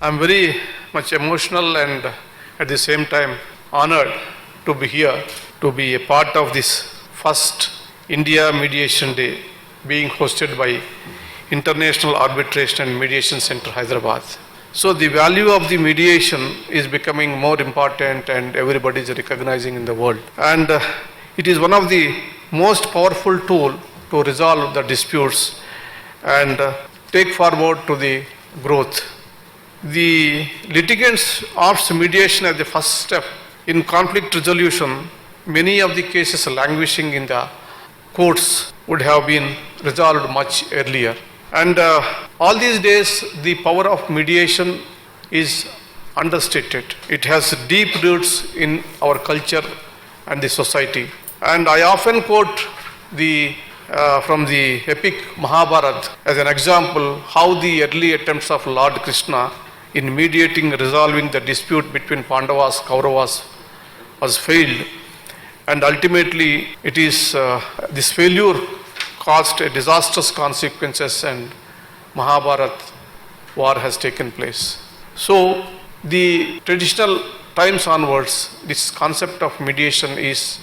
I'm very much emotional and at the same time honored to be here, to be a part of this first India Mediation Day being hosted by International Arbitration and Mediation Center, Hyderabad. So the value of the mediation is becoming more important and everybody is recognizing in the world. And it is one of the most powerful tool to resolve the disputes and take forward to the growth. The litigants opts mediation as the first step in conflict resolution. Many of the cases languishing in the courts would have been resolved much earlier. And all these days, the power of mediation is understated. It has deep roots in our culture and the society. And I often quote from the epic Mahabharata as an example how the early attempts of Lord Krishna in mediating, resolving the dispute between Pandavas, Kauravas was failed. And ultimately, it is this failure caused a disastrous consequences and Mahabharata war has taken place. So the traditional times onwards, this concept of mediation is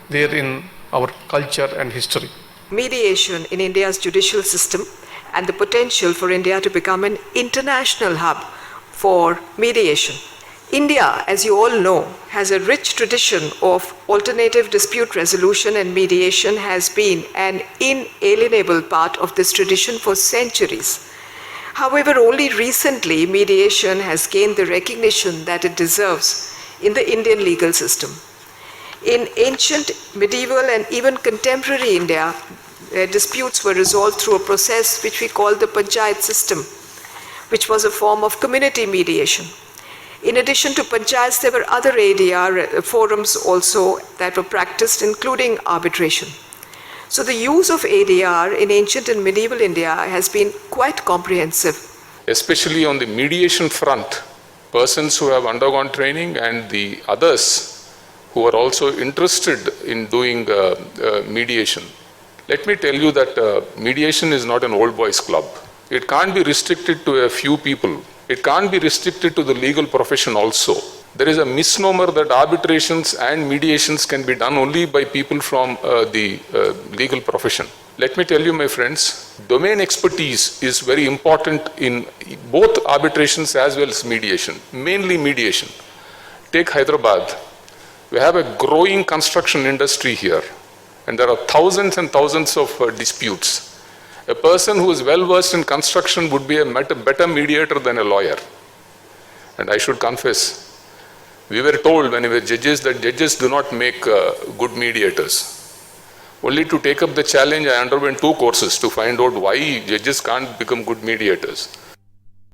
there in our culture and history. Mediation in India's judicial system and the potential for India to become an international hub for mediation. India, as you all know, has a rich tradition of alternative dispute resolution, and mediation has been an inalienable part of this tradition for centuries. However, only recently mediation has gained the recognition that it deserves in the Indian legal system. In ancient, medieval, and even contemporary India, disputes were resolved through a process which we call the panchayat system, which was a form of community mediation. In addition to panchayats, there were other ADR forums also that were practiced, including arbitration. So the use of ADR in ancient and medieval India has been quite comprehensive. Especially on the mediation front, persons who have undergone training and the others who are also interested in doing mediation. Let me tell you that mediation is not an old boys club. It can't be restricted to a few people. It can't be restricted to the legal profession also. There is a misnomer that arbitrations and mediations can be done only by people from the legal profession. Let me tell you, my friends, domain expertise is very important in both arbitrations as well as mediation, mainly mediation. Take Hyderabad. We have a growing construction industry here, and there are thousands and thousands of disputes. A person who is well versed in construction would be a better mediator than a lawyer. And I should confess, we were told when we were judges that judges do not make good mediators. Only to take up the challenge, I underwent 2 courses to find out why judges can't become good mediators.